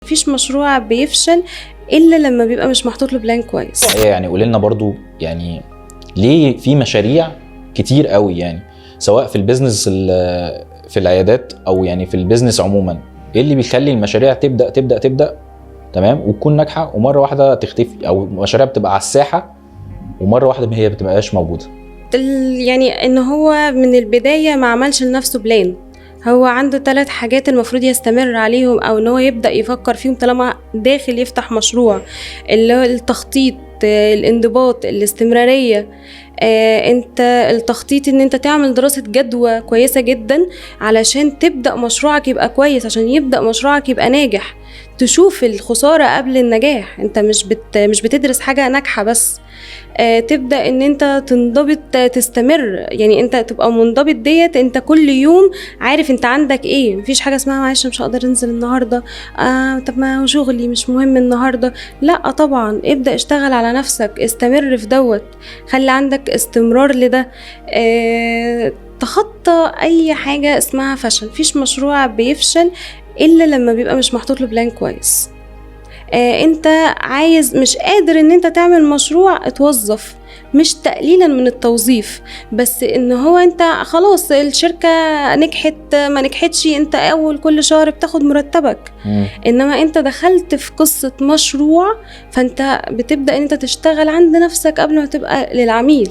مفيش مشروع بيفشل الا لما بيبقى مش محطوط له بلان كويس. يعني قولي لنا برضو، يعني ليه في مشاريع كتير قوي، يعني سواء في البيزنس في العيادات او يعني في البيزنس عموما، ايه اللي بيخلي المشاريع تبدا تمام وتكون ناجحه ومره واحده تختفي، او مشاريع بتبقى على الساحه ومره واحده هي بتبقاش موجوده؟ يعني ان هو من البداية ما عملش لنفسه بلان، هو عنده 3 حاجات المفروض يستمر عليهم او ان هو يبدأ يفكر فيهم طالما داخل يفتح مشروع، اللي هو التخطيط، الانضباط، الاستمرارية. انت التخطيط ان انت تعمل دراسة جدوى كويسة جدا علشان تبدأ مشروعك يبقى كويس، عشان يبدأ مشروعك يبقى ناجح. تشوف الخسارة قبل النجاح، انت مش بتدرس حاجة ناجحة بس. تبدأ ان انت تنضبط، تستمر، يعني انت تبقى منضبط ديت، انت كل يوم عارف انت عندك ايه. مفيش حاجة اسمها معلش مش هقدر انزل النهاردة، طب ما هو شغلي مش مهم النهاردة. لا طبعا، ابدأ اشتغل على نفسك، استمر في دوت، خلي عندك استمرار لده. تخطى اي حاجة اسمها فشل. مفيش مشروع بيفشل الا لما بيبقى مش محطوط له بلان كويس. انت عايز مش قادر ان انت تعمل مشروع، اتوظف، مش تقليلا من التوظيف، بس ان هو انت خلاص الشركة نجحت ما نجحتش، انت اول كل شهر بتاخد مرتبك. انما انت دخلت في قصة مشروع، فانت بتبدأ ان انت تشتغل عند نفسك قبل ما تبقى للعميل.